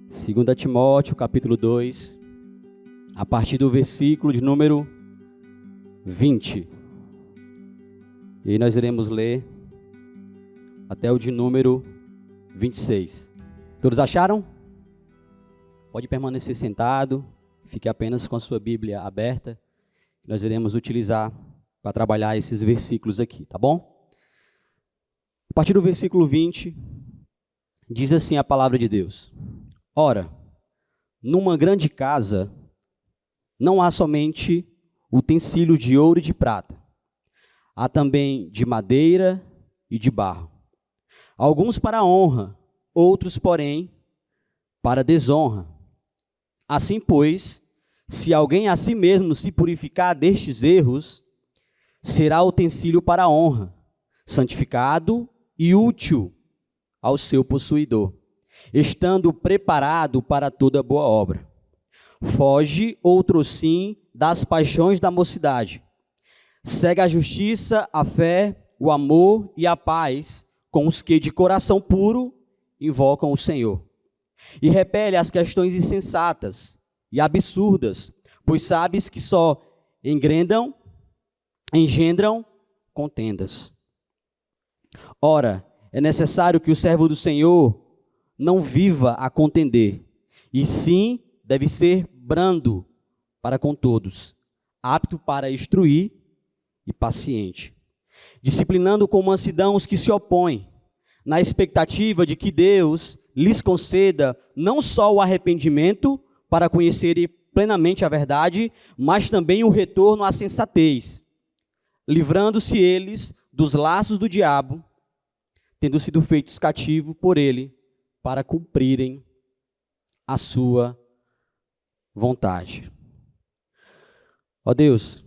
2 Timóteo, capítulo 2, a partir do versículo de número 20. E aí nós iremos ler até o de número 26. Todos acharam? Pode permanecer sentado, fique apenas com a sua Bíblia aberta. Nós iremos utilizar para trabalhar esses versículos aqui, tá bom? A partir do versículo 20, diz assim a palavra de Deus: Ora, numa grande casa não há somente utensílios de ouro e de prata, há também de madeira e de barro, alguns para honra, outros, porém, para desonra. Assim, pois, se alguém a si mesmo se purificar destes erros, será utensílio para honra, santificado e útil ao seu possuidor, estando preparado para toda boa obra. Foge, outrossim, das paixões da mocidade. Segue a justiça, a fé, o amor e a paz com os que de coração puro invocam o Senhor. E repele as questões insensatas e absurdas, pois sabes que só engendram contendas. Ora, é necessário que o servo do Senhor não viva a contender, e sim deve ser brando para com todos, apto para instruir e paciente, disciplinando com mansidão os que se opõem, na expectativa de que Deus lhes conceda não só o arrependimento para conhecerem plenamente a verdade, mas também o retorno à sensatez, livrando-se eles dos laços do diabo, tendo sido feitos cativos por ele, para cumprirem a sua vontade. Ó Deus,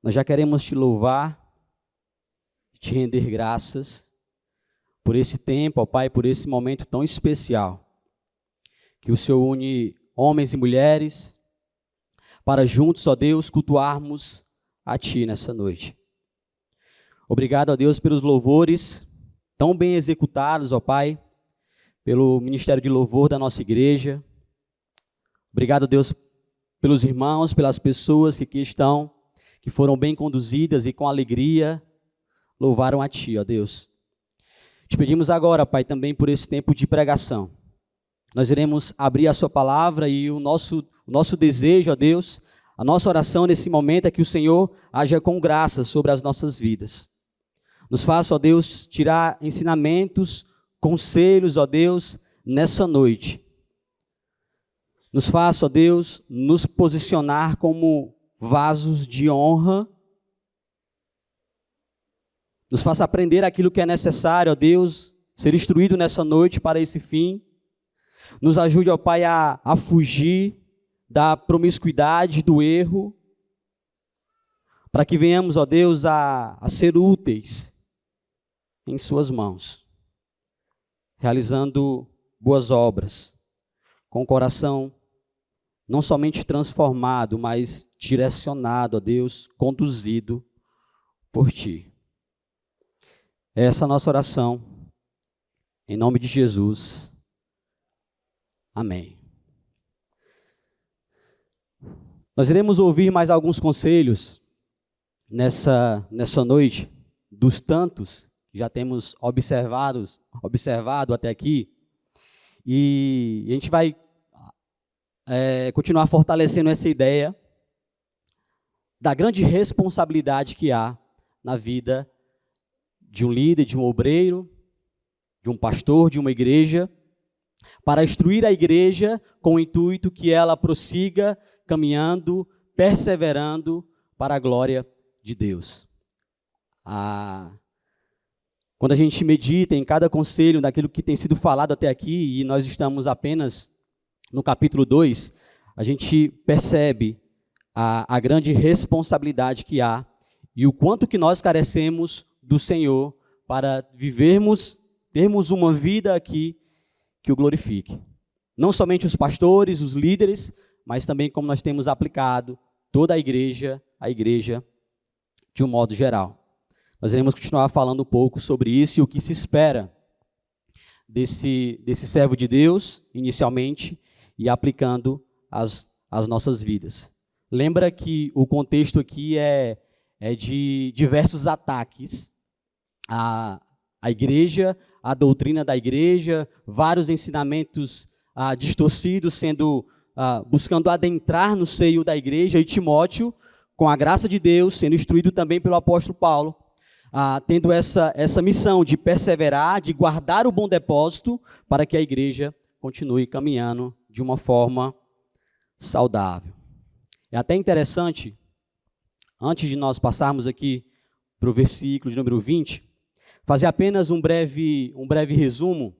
nós já queremos te louvar, te render graças por esse tempo, ó Pai, por esse momento tão especial, que o Senhor une homens e mulheres, para juntos, ó Deus, cultuarmos a Ti nessa noite. Obrigado, ó Deus, pelos louvores tão bem executados, ó Pai, pelo ministério de louvor da nossa igreja. Obrigado, Deus, pelos irmãos, pelas pessoas que aqui estão, que foram bem conduzidas e com alegria louvaram a Ti, ó Deus. Te pedimos agora, Pai, também por esse tempo de pregação. Nós iremos abrir a Sua palavra e o nosso desejo, ó Deus, a nossa oração nesse momento é que o Senhor haja com graça sobre as nossas vidas. Nos faça, ó Deus, tirar ensinamentos, conselhos, ó Deus, nessa noite. Nos faça, ó Deus, nos posicionar como vasos de honra. Nos faça aprender aquilo que é necessário, ó Deus, ser instruído nessa noite para esse fim. Nos ajude, ó Pai, a fugir da promiscuidade, do erro, para que venhamos, ó Deus, a ser úteis em Suas mãos, realizando boas obras, com o coração não somente transformado, mas direcionado, ó Deus, conduzido por Ti. Essa é a nossa oração, em nome de Jesus. Amém. Nós iremos ouvir mais alguns conselhos nessa noite, dos tantos que já temos observado até aqui, e a gente vai continuar fortalecendo essa ideia da grande responsabilidade que há na vida de um líder, de um obreiro, de um pastor, de uma igreja, para instruir a igreja com o intuito que ela prossiga caminhando, perseverando para a glória de Deus. Quando a gente medita em cada conselho daquilo que tem sido falado até aqui, e nós estamos apenas no capítulo 2, a gente percebe a grande responsabilidade que há e o quanto que nós carecemos do Senhor para termos uma vida aqui que o glorifique. Não somente os pastores, os líderes, mas também como nós temos aplicado toda a igreja de um modo geral. Nós iremos continuar falando um pouco sobre isso e o que se espera desse servo de Deus, inicialmente, e aplicando as nossas vidas. Lembra que o contexto aqui é de diversos ataques à igreja, à doutrina da igreja, vários ensinamentos distorcidos sendo buscando adentrar no seio da igreja, e Timóteo, com a graça de Deus, sendo instruído também pelo apóstolo Paulo, tendo essa missão de perseverar, de guardar o bom depósito, para que a igreja continue caminhando de uma forma saudável. É até interessante, antes de nós passarmos aqui para o versículo de número 20, fazer apenas um breve resumo,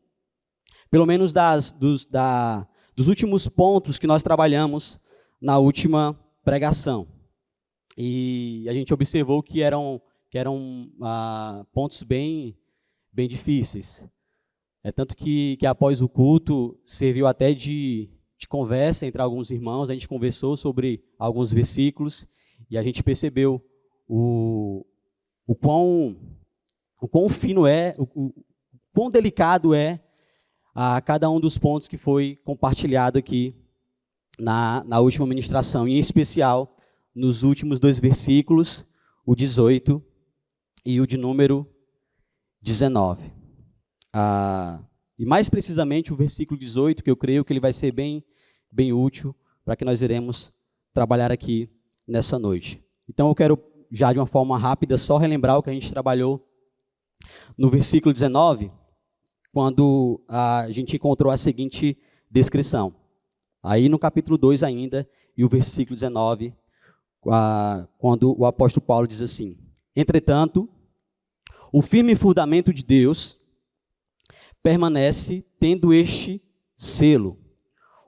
pelo menos dos últimos pontos que nós trabalhamos na última pregação. E a gente observou que eram pontos bem difíceis. Tanto que após o culto serviu até de conversa entre alguns irmãos, a gente conversou sobre alguns versículos e a gente percebeu o quão fino o quão delicado é cada um dos pontos que foi compartilhado aqui na última ministração, em especial nos últimos 2 versículos, o 18 e o de número 19. E mais precisamente o versículo 18, que eu creio que ele vai ser bem útil para que nós iremos trabalhar aqui nessa noite. Então eu quero, já de uma forma rápida, só relembrar o que a gente trabalhou no versículo 19, quando a gente encontrou a seguinte descrição. Aí no capítulo 2 ainda, e o versículo 19, quando o apóstolo Paulo diz assim: entretanto, o firme fundamento de Deus permanece tendo este selo: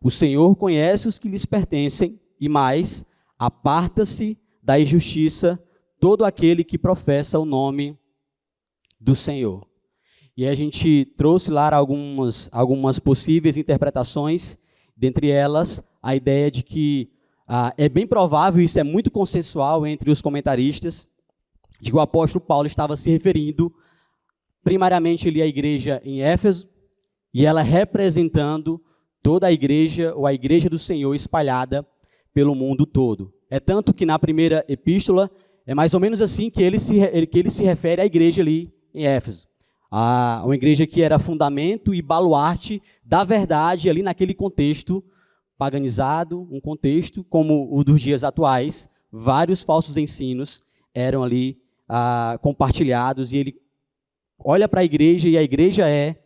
o Senhor conhece os que lhes pertencem, e mais, aparta-se da injustiça todo aquele que professa o nome do Senhor. E a gente trouxe lá algumas possíveis interpretações, dentre elas a ideia de que é bem provável, isso é muito consensual entre os comentaristas, de que o apóstolo Paulo estava se referindo primariamente ali à igreja em Éfeso, e ela representando toda a igreja, ou a igreja do Senhor espalhada pelo mundo todo. É tanto que na primeira epístola, é mais ou menos assim que ele se refere à igreja ali em Éfeso. Uma igreja que era fundamento e baluarte da verdade ali naquele contexto paganizado, um contexto como o dos dias atuais, vários falsos ensinos eram ali compartilhados, e ele olha para a igreja, e a igreja é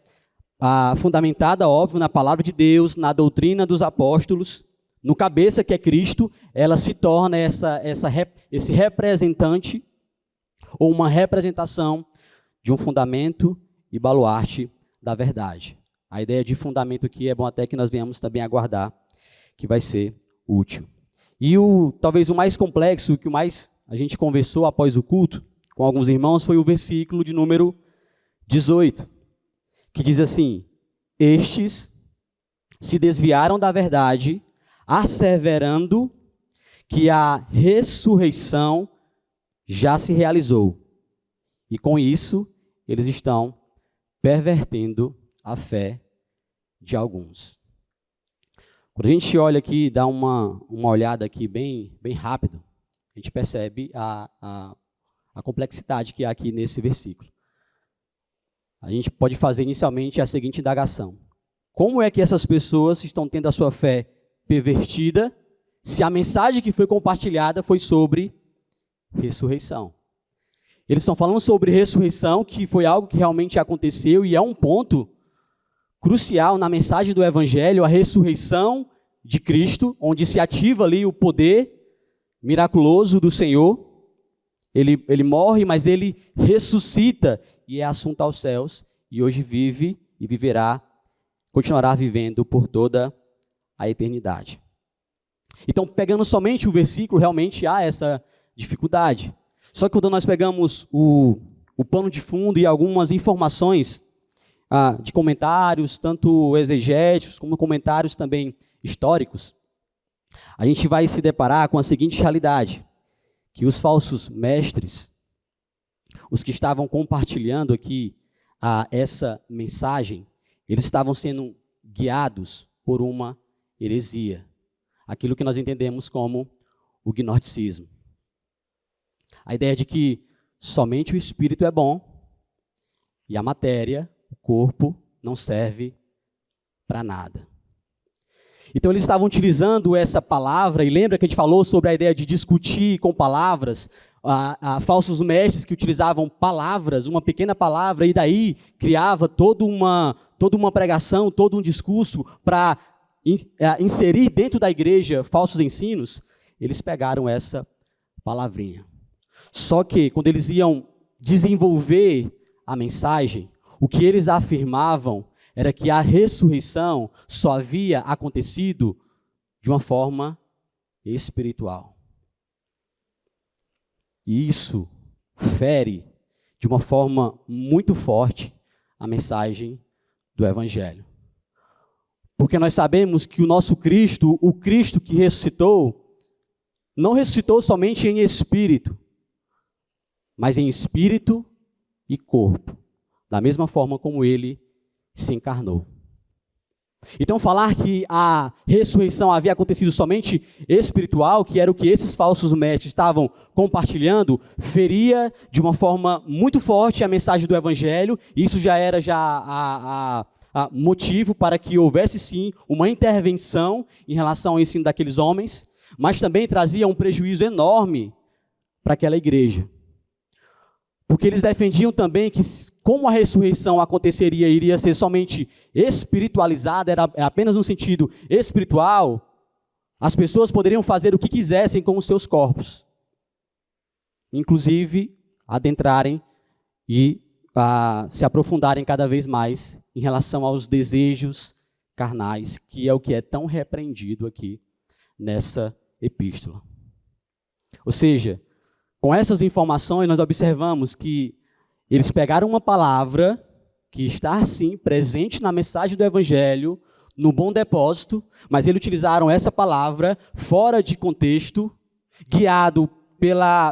fundamentada, óbvio, na palavra de Deus, na doutrina dos apóstolos, no cabeça que é Cristo. Ela se torna esse representante, ou uma representação de um fundamento e baluarte da verdade. A ideia de fundamento aqui é bom até que nós venhamos também aguardar, que vai ser útil. E talvez o mais complexo, o que mais a gente conversou após o culto com alguns irmãos, foi o versículo de número 18, que diz assim: estes se desviaram da verdade, asseverando que a ressurreição já se realizou, e com isso eles estão pervertendo a fé de alguns. Quando a gente olha aqui, dá uma olhada aqui bem rápido, a gente percebe a complexidade que há aqui nesse versículo. A gente pode fazer inicialmente a seguinte indagação: como é que essas pessoas estão tendo a sua fé pervertida, se a mensagem que foi compartilhada foi sobre ressurreição? Eles estão falando sobre ressurreição, que foi algo que realmente aconteceu, e é um ponto crucial na mensagem do Evangelho, a ressurreição de Cristo, onde se ativa ali o poder miraculoso do Senhor. Ele morre, mas ele ressuscita e é assunto aos céus, e hoje vive e continuará vivendo por toda a eternidade. Então, pegando somente o versículo, realmente há essa dificuldade. Só que quando nós pegamos o pano de fundo e algumas informações de comentários, tanto exegéticos como comentários também históricos, a gente vai se deparar com a seguinte realidade: que os falsos mestres, os que estavam compartilhando aqui essa mensagem, Eles estavam sendo guiados por uma heresia, aquilo que nós entendemos como o gnosticismo. A ideia de que somente o espírito é bom e a matéria, o corpo, não serve para nada. Então eles estavam utilizando essa palavra, e lembra que a gente falou sobre a ideia de discutir com palavras, falsos mestres que utilizavam palavras, uma pequena palavra, e daí criava toda uma pregação, todo um discurso para inserir dentro da igreja falsos ensinos. Eles pegaram essa palavrinha. Só que quando eles iam desenvolver a mensagem, o que eles afirmavam era que a ressurreição só havia acontecido de uma forma espiritual. E isso fere de uma forma muito forte a mensagem do Evangelho. Porque nós sabemos que o nosso Cristo, o Cristo que ressuscitou, não ressuscitou somente em espírito, mas em espírito e corpo, da mesma forma como ele se encarnou. Então falar que a ressurreição havia acontecido somente espiritual, que era o que esses falsos mestres estavam compartilhando, feria de uma forma muito forte a mensagem do Evangelho. Isso já era motivo para que houvesse sim uma intervenção em relação ao ensino daqueles homens, mas também trazia um prejuízo enorme para aquela igreja. Porque eles defendiam também que, como a ressurreição aconteceria, iria ser somente espiritualizada, era apenas no sentido espiritual, as pessoas poderiam fazer o que quisessem com os seus corpos. Inclusive, adentrarem e se aprofundarem cada vez mais em relação aos desejos carnais, que é o que é tão repreendido aqui nessa epístola. Ou seja, com essas informações, nós observamos que eles pegaram uma palavra que está, sim, presente na mensagem do Evangelho, no bom depósito, mas eles utilizaram essa palavra fora de contexto, guiado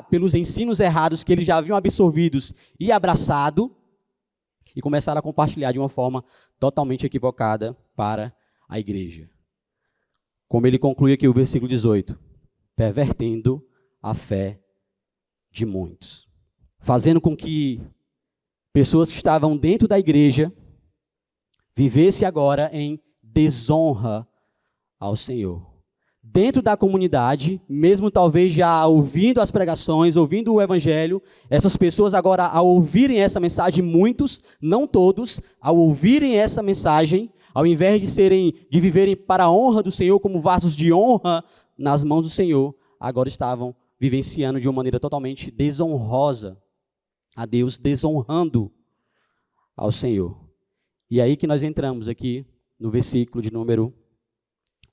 pelos ensinos errados que eles já haviam absorvidos e abraçado, e começaram a compartilhar de uma forma totalmente equivocada para a igreja. Como ele conclui aqui o versículo 18, pervertendo a fé de muitos, fazendo com que pessoas que estavam dentro da igreja vivessem agora em desonra ao Senhor. Dentro da comunidade, mesmo talvez já ouvindo as pregações, ouvindo o Evangelho, essas pessoas agora, ao ouvirem essa mensagem, muitos, não todos, ao ouvirem essa mensagem, ao invés de viverem para a honra do Senhor como vasos de honra nas mãos do Senhor, agora estavam vivenciando de uma maneira totalmente desonrosa a Deus, desonrando ao Senhor. E aí que nós entramos aqui no versículo de número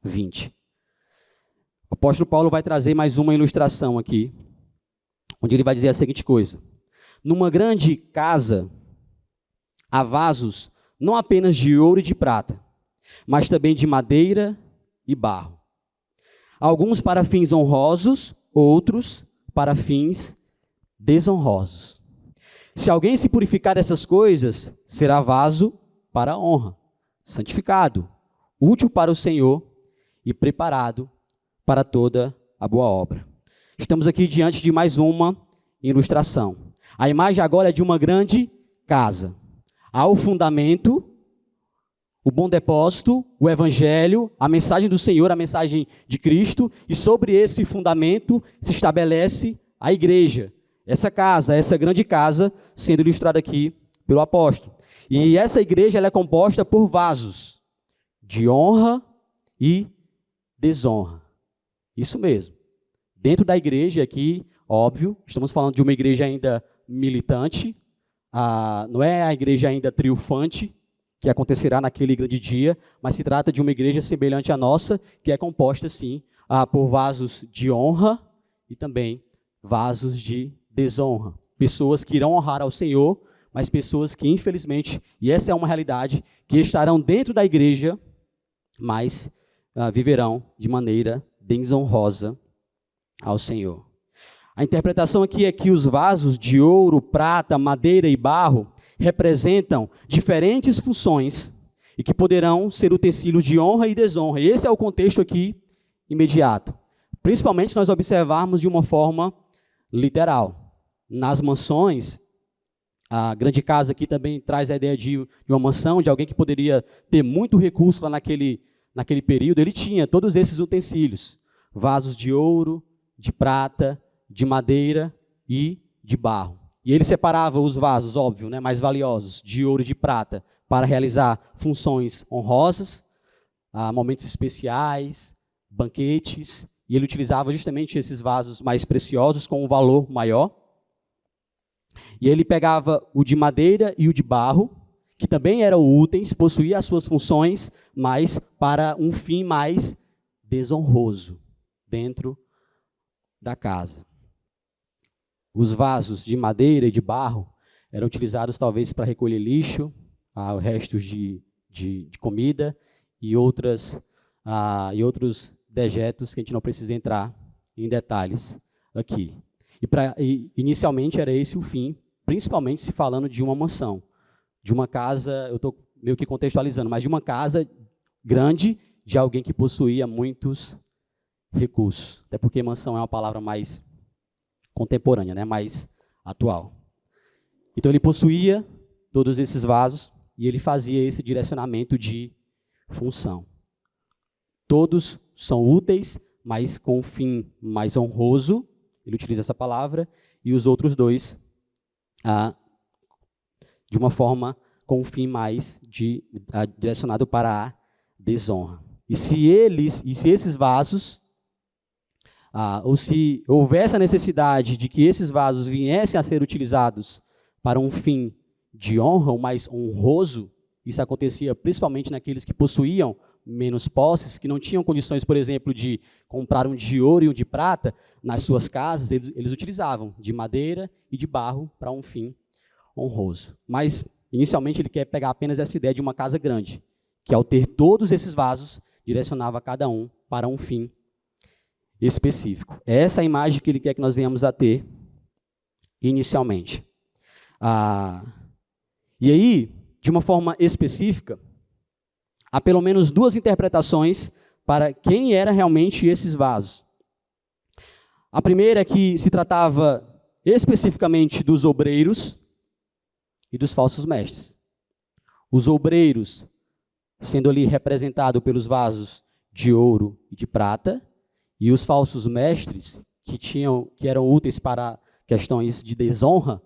20. O apóstolo Paulo vai trazer mais uma ilustração aqui, onde ele vai dizer a seguinte coisa: numa grande casa há vasos não apenas de ouro e de prata, mas também de madeira e barro. Alguns para fins honrosos, outros para fins desonrosos. Se alguém se purificar dessas coisas, será vaso para a honra, santificado, útil para o Senhor e preparado para toda a boa obra. Estamos aqui diante de mais uma ilustração. A imagem agora é de uma grande casa. Há o fundamento, o bom depósito, o Evangelho, a mensagem do Senhor, a mensagem de Cristo, e sobre esse fundamento se estabelece a igreja. Essa casa, essa grande casa, sendo ilustrada aqui pelo apóstolo. E essa igreja ela é composta por vasos de honra e desonra. Isso mesmo. Dentro da igreja aqui, óbvio, estamos falando de uma igreja ainda militante, não é a igreja ainda triunfante, que acontecerá naquele grande dia, mas se trata de uma igreja semelhante à nossa, que é composta, sim, por vasos de honra e também vasos de desonra. Pessoas que irão honrar ao Senhor, mas pessoas que, infelizmente, e essa é uma realidade, que estarão dentro da igreja, mas viverão de maneira desonrosa ao Senhor. A interpretação aqui é que os vasos de ouro, prata, madeira e barro representam diferentes funções e que poderão ser utensílios de honra e desonra. E esse é o contexto aqui imediato. Principalmente se nós observarmos de uma forma literal. Nas mansões, a grande casa aqui também traz a ideia de uma mansão, de alguém que poderia ter muito recurso lá naquele período. Ele tinha todos esses utensílios, vasos de ouro, de prata, de madeira e de barro. E ele separava os vasos, óbvio, né, mais valiosos, de ouro e de prata, para realizar funções honrosas, momentos especiais, banquetes, e ele utilizava justamente esses vasos mais preciosos com um valor maior. E ele pegava o de madeira e o de barro, que também eram úteis, possuía as suas funções, mas para um fim mais desonroso dentro da casa. Os vasos de madeira e de barro eram utilizados talvez para recolher lixo, restos de comida e outros dejetos que a gente não precisa entrar em detalhes aqui. Inicialmente era esse o fim, principalmente se falando de uma mansão, de uma casa, eu estou meio que contextualizando, mas de uma casa grande, de alguém que possuía muitos recursos. Até porque mansão é uma palavra mais contemporânea, né? Mais atual. Então ele possuía todos esses vasos e ele fazia esse direcionamento de função. Todos são úteis, mas com um fim mais honroso, ele utiliza essa palavra, e os outros dois de uma forma com um fim mais direcionado para a desonra. E se esses vasos, ou se houvesse a necessidade de que esses vasos viessem a ser utilizados para um fim de honra, o mais honroso, isso acontecia principalmente naqueles que possuíam menos posses, que não tinham condições, por exemplo, de comprar um de ouro e um de prata nas suas casas, eles utilizavam de madeira e de barro para um fim honroso. Mas, inicialmente, ele quer pegar apenas essa ideia de uma casa grande, que ao ter todos esses vasos, direcionava cada um para um fim específico. É essa a imagem que ele quer que nós venhamos a ter inicialmente. E aí, de uma forma específica, há pelo menos duas interpretações para quem eram realmente esses vasos. A primeira é que se tratava especificamente dos obreiros e dos falsos mestres. Os obreiros, sendo ali representados pelos vasos de ouro e de prata, e os falsos mestres, que eram úteis para questões de desonra,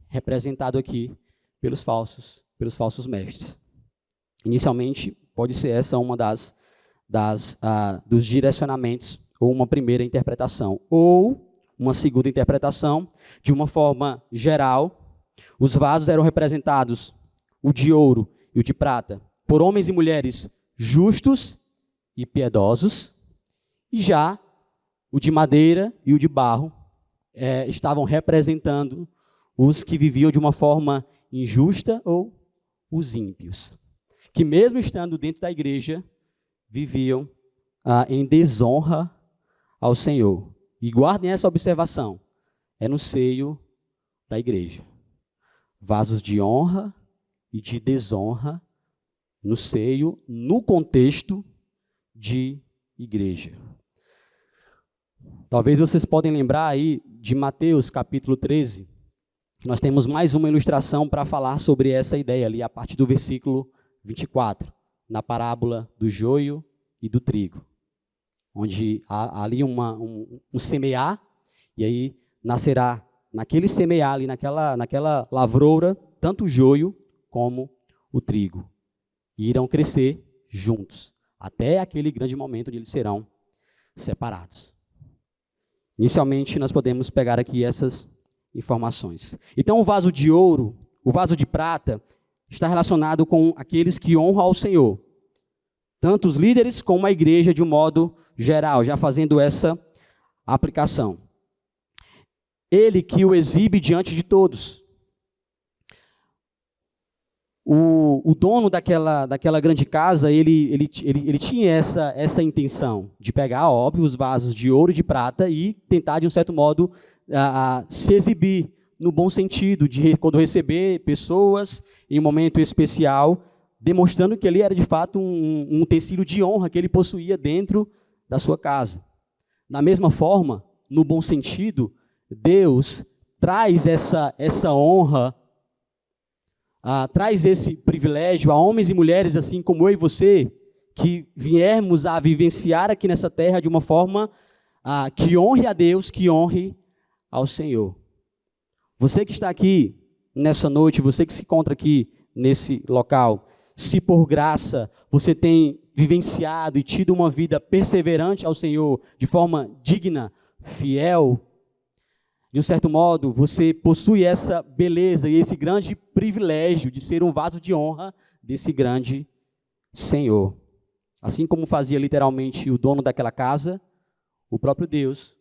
representado aqui pelos falsos mestres. Inicialmente, pode ser essa uma dos direcionamentos, ou uma primeira interpretação. Ou uma segunda interpretação, de uma forma geral, os vasos eram representados, o de ouro e o de prata, por homens e mulheres justos e piedosos, e já o de madeira e o de barro estavam representando os que viviam de uma forma injusta ou os ímpios, que mesmo estando dentro da igreja, viviam em desonra ao Senhor. E guardem essa observação, é no seio da igreja. Vasos de honra e de desonra no seio, no contexto de igreja. Talvez vocês podem lembrar aí de Mateus capítulo 13, que nós temos mais uma ilustração para falar sobre essa ideia ali, a partir do versículo 24, na parábola do joio e do trigo, onde há ali um semear, e aí nascerá naquele semear ali, naquela lavroura, tanto o joio como o trigo, e irão crescer juntos, até aquele grande momento onde eles serão separados. Inicialmente, nós podemos pegar aqui essas informações. Então, o vaso de ouro, o vaso de prata, está relacionado com aqueles que honram ao Senhor, tanto os líderes como a igreja de um modo geral, já fazendo essa aplicação. Ele que o exibe diante de todos. O dono daquela grande casa, ele tinha essa intenção de pegar, óbvio, os vasos de ouro e de prata e tentar, de um certo modo, se exibir no bom sentido, de quando receber pessoas em um momento especial, demonstrando que ali era de fato um utensílio de honra que ele possuía dentro da sua casa. Da mesma forma, no bom sentido, Deus traz essa honra, traz esse privilégio a homens e mulheres assim como eu e você, que viemos a vivenciar aqui nessa terra de uma forma que honre a Deus, que honre ao Senhor. Você que está aqui nessa noite, você que se encontra aqui nesse local, se por graça você tem vivenciado e tido uma vida perseverante ao Senhor, de forma digna, fiel, de um certo modo, você possui essa beleza e esse grande privilégio de ser um vaso de honra desse grande Senhor. Assim como fazia literalmente o dono daquela casa, o próprio Deus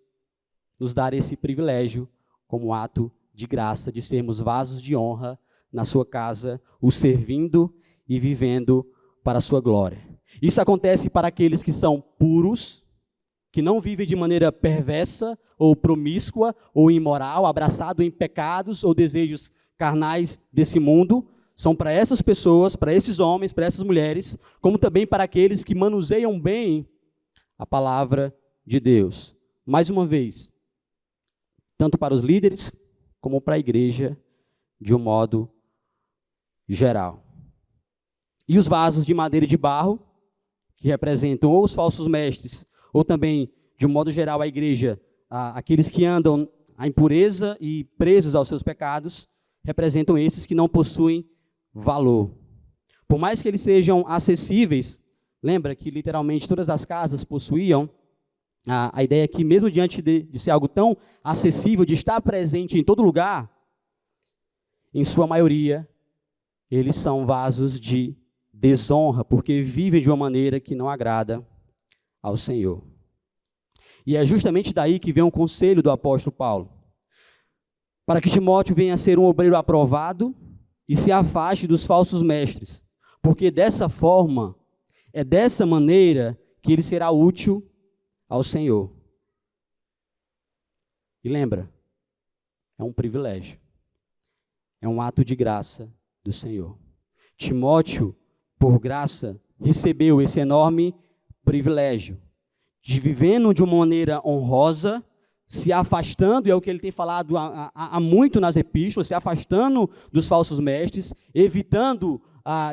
nos dá esse privilégio como ato de graça de sermos vasos de honra na sua casa, o servindo e vivendo para a sua glória. Isso acontece para aqueles que são puros, que não vivem de maneira perversa ou promíscua ou imoral, abraçado em pecados ou desejos carnais desse mundo. São para essas pessoas, para esses homens, para essas mulheres, como também para aqueles que manuseiam bem a palavra de Deus. Mais uma vez, tanto para os líderes como para a igreja de um modo geral. E os vasos de madeira e de barro, que representam ou os falsos mestres, ou também, de um modo geral, a igreja, aqueles que andam à impureza e presos aos seus pecados, representam esses que não possuem valor. Por mais que eles sejam acessíveis, lembra que literalmente todas as casas possuíam a ideia que mesmo diante de ser algo tão acessível, de estar presente em todo lugar, em sua maioria, eles são vasos de desonra, porque vivem de uma maneira que não agrada ao Senhor. E é justamente daí que vem o conselho do apóstolo Paulo, para que Timóteo venha a ser um obreiro aprovado e se afaste dos falsos mestres, porque dessa forma, é dessa maneira que ele será útil ao Senhor. E lembra, é um privilégio, é um ato de graça do Senhor. Timóteo, por graça, recebeu esse enorme privilégio de vivendo de uma maneira honrosa, se afastando, e é o que ele tem falado há muito nas epístolas, se afastando dos falsos mestres, evitando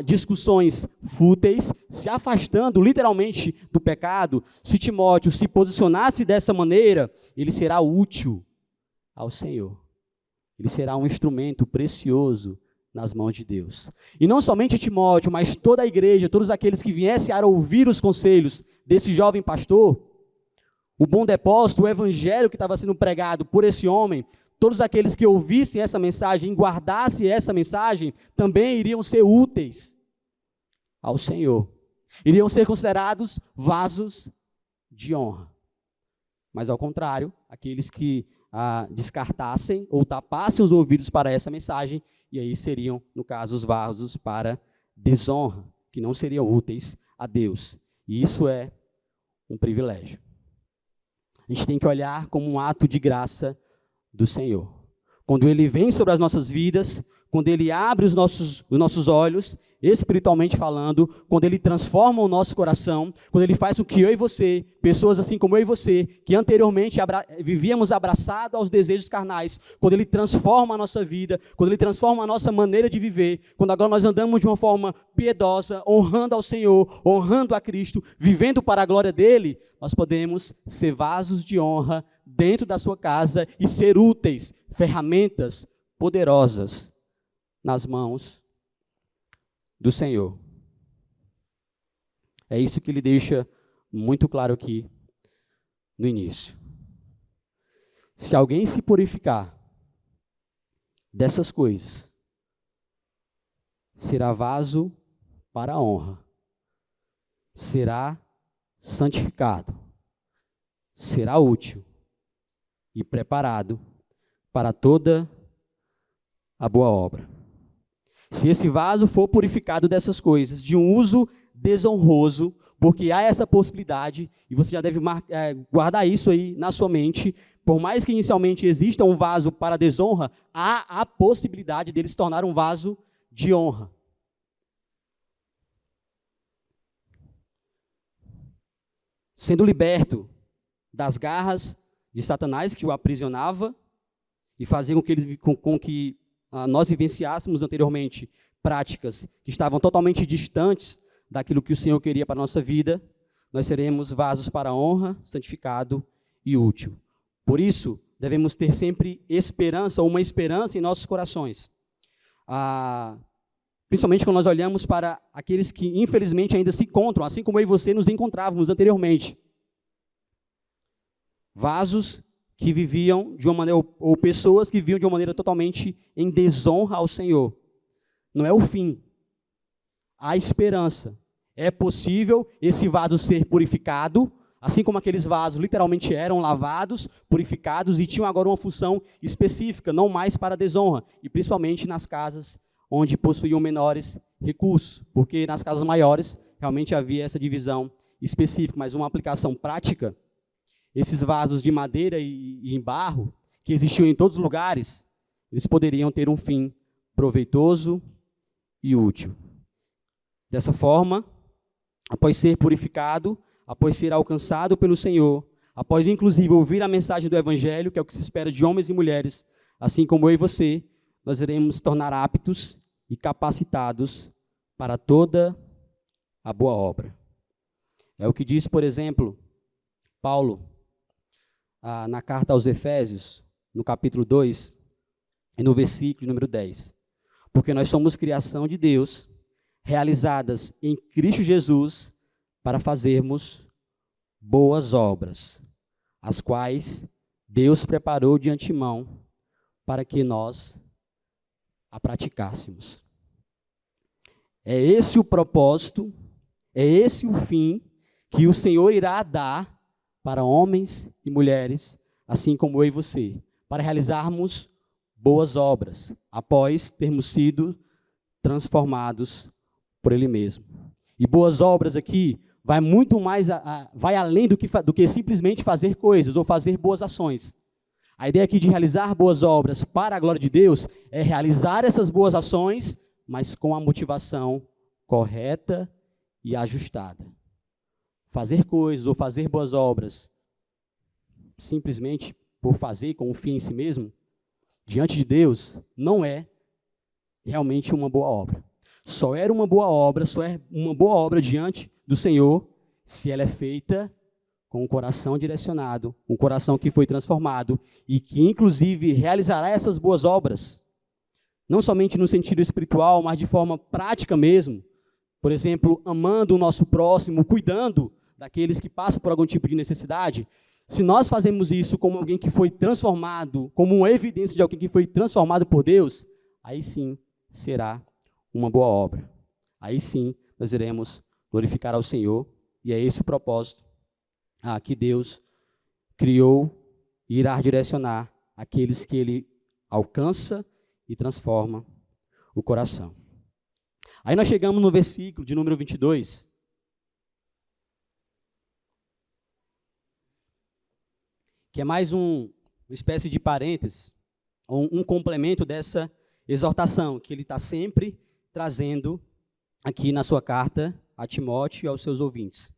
discussões fúteis, se afastando literalmente do pecado. Se Timóteo se posicionasse dessa maneira, ele será útil ao Senhor. Ele será um instrumento precioso nas mãos de Deus. E não somente Timóteo, mas toda a igreja, todos aqueles que viessem a ouvir os conselhos desse jovem pastor, o bom depósito, o evangelho que estava sendo pregado por esse homem, todos aqueles que ouvissem essa mensagem, guardassem essa mensagem, também iriam ser úteis ao Senhor. Iriam ser considerados vasos de honra. Mas ao contrário, aqueles que descartassem ou tapassem os ouvidos para essa mensagem, e aí seriam, no caso, os vasos para desonra, que não seriam úteis a Deus. E isso é um privilégio. A gente tem que olhar como um ato de graça do Senhor. Quando Ele vem sobre as nossas vidas, quando Ele abre os nossos olhos, espiritualmente falando, quando Ele transforma o nosso coração, quando Ele faz com que eu e você, pessoas assim como eu e você, que anteriormente vivíamos abraçados aos desejos carnais, quando Ele transforma a nossa vida, quando Ele transforma a nossa maneira de viver, quando agora nós andamos de uma forma piedosa, honrando ao Senhor, honrando a Cristo, vivendo para a glória dEle, nós podemos ser vasos de honra dentro da sua casa e ser úteis, ferramentas poderosas nas mãos do Senhor. É isso que ele deixa muito claro aqui no início. Se alguém se purificar dessas coisas, será vaso para a honra, será santificado, será útil e preparado para toda a boa obra. Se esse vaso for purificado dessas coisas, de um uso desonroso, porque há essa possibilidade, e você já deve guardar isso aí na sua mente, por mais que inicialmente exista um vaso para desonra, há a possibilidade dele se tornar um vaso de honra. sendo liberto das garras de Satanás que o aprisionava e fazia com que nós vivenciássemos anteriormente práticas que estavam totalmente distantes daquilo que o Senhor queria para a nossa vida, nós seremos vasos para a honra, santificado e útil. Por isso, devemos ter sempre esperança, ou uma esperança em nossos corações. Principalmente quando nós olhamos para aqueles que infelizmente ainda se encontram, assim como eu e você nos encontrávamos anteriormente. Vasos que viviam de uma maneira, ou pessoas que viviam de uma maneira totalmente em desonra ao Senhor. Não é o fim. Há esperança. É possível esse vaso ser purificado, assim como aqueles vasos literalmente eram lavados, purificados e tinham agora uma função específica, não mais para desonra, e principalmente nas casas onde possuíam menores recursos, porque nas casas maiores realmente havia essa divisão específica, mas uma aplicação prática, esses vasos de madeira e em barro, que existiam em todos os lugares, eles poderiam ter um fim proveitoso e útil. Dessa forma, após ser purificado, após ser alcançado pelo Senhor, após inclusive ouvir a mensagem do Evangelho, que é o que se espera de homens e mulheres, assim como eu e você, nós iremos nos tornar aptos e capacitados para toda a boa obra. É o que diz, por exemplo, Paulo, na carta aos Efésios, no capítulo 2, e no versículo número 10. Porque nós somos criação de Deus, realizadas em Cristo Jesus, para fazermos boas obras, as quais Deus preparou de antemão para que nós a praticássemos. É esse o propósito, é esse o fim que o Senhor irá dar para homens e mulheres, assim como eu e você, para realizarmos boas obras, após termos sido transformados por Ele mesmo. E boas obras aqui vai muito mais, vai além do que simplesmente fazer coisas ou fazer boas ações. A ideia aqui de realizar boas obras para a glória de Deus é realizar essas boas ações, mas com a motivação correta e ajustada. Fazer coisas ou fazer boas obras simplesmente por fazer com um fim em si mesmo, diante de Deus, não é realmente uma boa obra. Só é uma boa obra diante do Senhor se ela é feita com um coração direcionado, um coração que foi transformado e que, inclusive, realizará essas boas obras, não somente no sentido espiritual, mas de forma prática mesmo. Por exemplo, amando o nosso próximo, cuidando daqueles que passam por algum tipo de necessidade. Se nós fazemos isso como alguém que foi transformado, como uma evidência de alguém que foi transformado por Deus, aí sim será uma boa obra. Aí sim nós iremos glorificar ao Senhor, e é esse o propósito que Deus criou e irá direcionar aqueles que Ele alcança e transforma o coração. Aí nós chegamos no versículo de número 22, que é mais uma espécie de parênteses, um complemento dessa exortação que ele está sempre trazendo aqui na sua carta a Timóteo e aos seus ouvintes.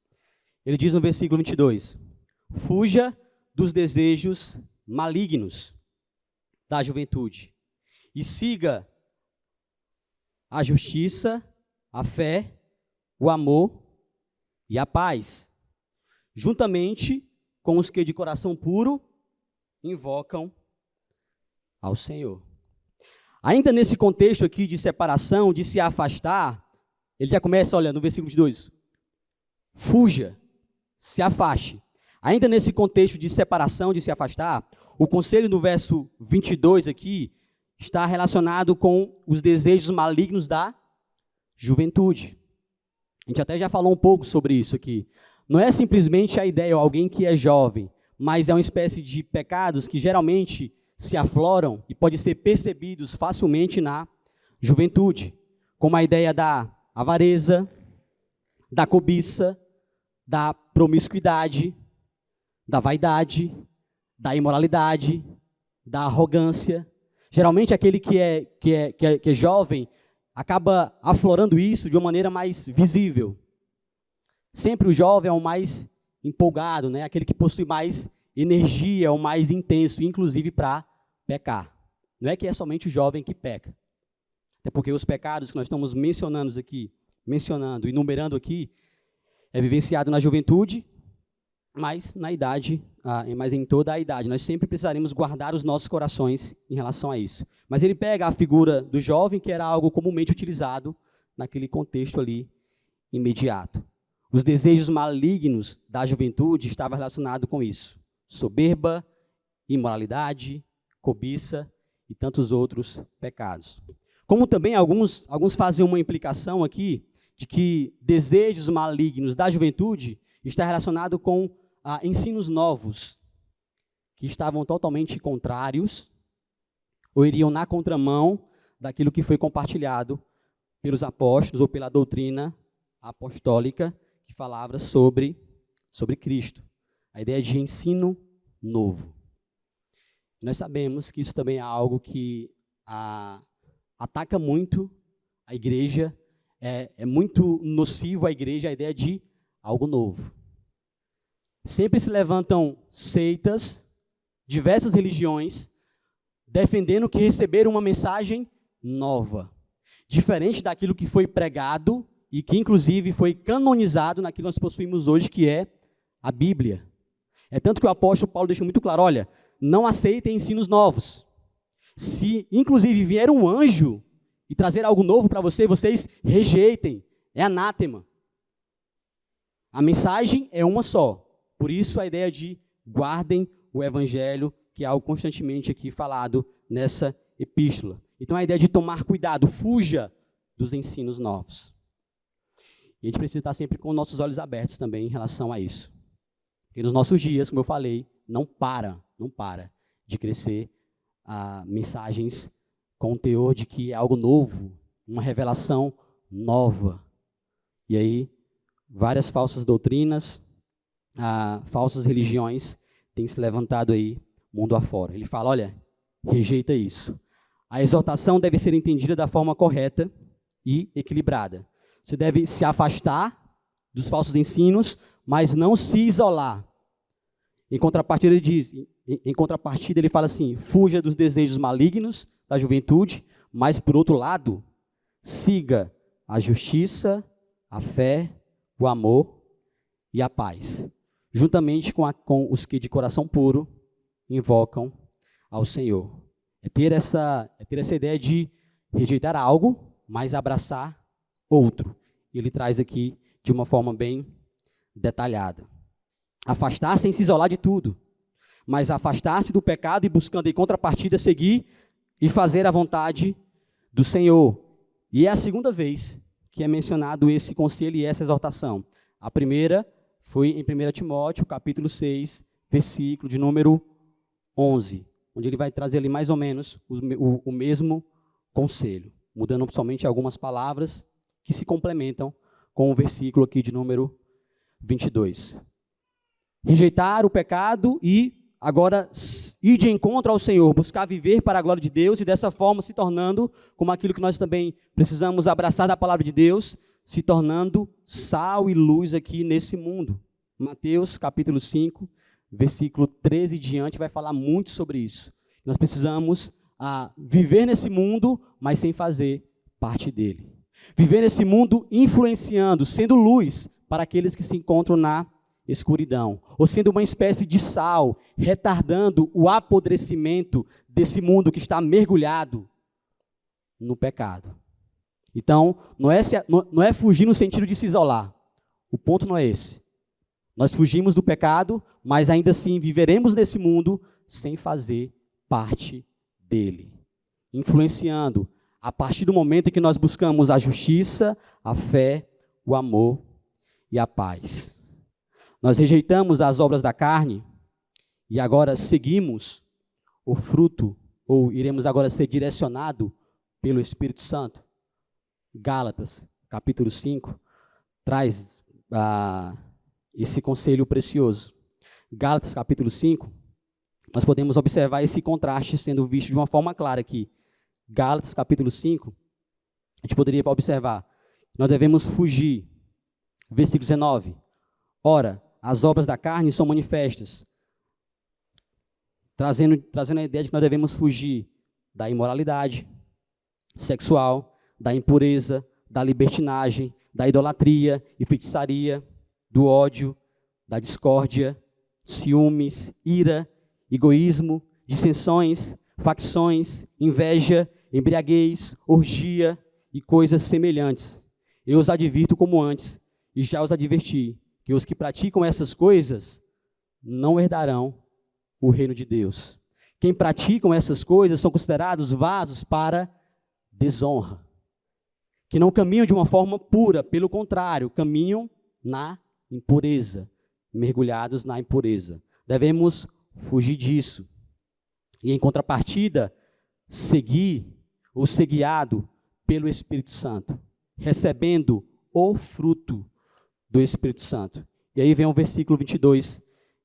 Ele diz no versículo 22, fuja dos desejos malignos da juventude e siga a justiça, a fé, o amor e a paz, juntamente com os que de coração puro invocam ao Senhor. Ainda nesse contexto aqui de separação, de se afastar, ele já começa, olha, no versículo 22, fuja, se afaste. Ainda nesse contexto de separação, de se afastar, o conselho no verso 22 aqui está relacionado com os desejos malignos da juventude. A gente até já falou um pouco sobre isso aqui. Não é simplesmente a ideia de alguém que é jovem, mas é uma espécie de pecados que geralmente se afloram e podem ser percebidos facilmente na juventude, como a ideia da avareza, da cobiça, da promiscuidade, da vaidade, da imoralidade, da arrogância. Geralmente aquele que é jovem acaba aflorando isso de uma maneira mais visível. Sempre o jovem é o mais empolgado, né? Aquele que possui mais energia, o mais intenso, inclusive para pecar. Não é que é somente o jovem que peca. Até porque os pecados que nós estamos mencionando e numerando aqui, é vivenciado na juventude, mas na idade, mas em toda a idade. Nós sempre precisaremos guardar os nossos corações em relação a isso. Mas ele pega a figura do jovem, que era algo comumente utilizado naquele contexto ali imediato. Os desejos malignos da juventude estavam relacionados com isso. Soberba, imoralidade, cobiça e tantos outros pecados. Como também alguns fazem uma implicação aqui de que desejos malignos da juventude está relacionado com ensinos novos, que estavam totalmente contrários ou iriam na contramão daquilo que foi compartilhado pelos apóstolos ou pela doutrina apostólica que falava sobre Cristo. A ideia de ensino novo. Nós sabemos que isso também é algo que ataca muito a igreja, é muito nocivo à igreja a ideia de algo novo. Sempre se levantam seitas, diversas religiões, defendendo que receberam uma mensagem nova, diferente daquilo que foi pregado e que inclusive foi canonizado naquilo que nós possuímos hoje, que é a Bíblia. É tanto que o apóstolo Paulo deixa muito claro, olha, não aceitem ensinos novos. Se inclusive vier um anjo e trazer algo novo para vocês rejeitem, é anátema. A mensagem é uma só. Por isso a ideia de guardem o evangelho, que é algo constantemente aqui falado nessa epístola. Então a ideia de tomar cuidado, fuja dos ensinos novos. E a gente precisa estar sempre com nossos olhos abertos também em relação a isso. Porque nos nossos dias, como eu falei, não para de crescer mensagens com o teor de que é algo novo, uma revelação nova. E aí, várias falsas doutrinas, falsas religiões têm se levantado aí mundo afora. Ele fala, olha, rejeita isso. A exortação deve ser entendida da forma correta e equilibrada. Você deve se afastar dos falsos ensinos, mas não se isolar. Em contrapartida, ele fala assim, fuja dos desejos malignos da juventude, mas, por outro lado, siga a justiça, a fé, o amor e a paz, juntamente com os que de coração puro invocam ao Senhor. É ter essa ideia de rejeitar algo, mas abraçar outro. Ele traz aqui de uma forma bem detalhada. Afastar sem se isolar de tudo, mas afastar-se do pecado e buscando em contrapartida seguir e fazer a vontade do Senhor. E é a segunda vez que é mencionado esse conselho e essa exortação. A primeira foi em 1 Timóteo, capítulo 6, versículo de número 11, onde ele vai trazer ali mais ou menos o mesmo conselho, mudando somente algumas palavras que se complementam com o versículo aqui de número 22. Rejeitar o pecado e agora ir de encontro ao Senhor, buscar viver para a glória de Deus e dessa forma se tornando como aquilo que nós também precisamos abraçar da palavra de Deus, se tornando sal e luz aqui nesse mundo. Mateus capítulo 5, versículo 13 e diante vai falar muito sobre isso. Nós precisamos viver nesse mundo, mas sem fazer parte dele. Viver nesse mundo influenciando, sendo luz para aqueles que se encontram na escuridão, ou sendo uma espécie de sal, retardando o apodrecimento desse mundo que está mergulhado no pecado. Então, não é fugir no sentido de se isolar. O ponto não é esse. Nós fugimos do pecado, mas ainda assim viveremos nesse mundo sem fazer parte dele. Influenciando a partir do momento em que nós buscamos a justiça, a fé, o amor e a paz. Nós rejeitamos as obras da carne e agora seguimos o fruto, ou iremos agora ser direcionados pelo Espírito Santo. Gálatas, capítulo 5, traz esse conselho precioso. Gálatas, capítulo 5, nós podemos observar esse contraste sendo visto de uma forma clara aqui. Gálatas, capítulo 5, a gente poderia observar, nós devemos fugir. Versículo 19. Ora, as obras da carne são manifestas, trazendo a ideia de que nós devemos fugir da imoralidade sexual, da impureza, da libertinagem, da idolatria e feitiçaria, do ódio, da discórdia, ciúmes, ira, egoísmo, dissensões, facções, inveja, embriaguez, orgia e coisas semelhantes. Eu os advirto como antes, e já os adverti, que os que praticam essas coisas não herdarão o reino de Deus. Quem praticam essas coisas são considerados vasos para desonra, que não caminham de uma forma pura, pelo contrário, caminham na impureza, mergulhados na impureza. Devemos fugir disso. E em contrapartida, seguir ou ser guiado pelo Espírito Santo, recebendo o fruto do Espírito Santo. E aí vem o versículo 22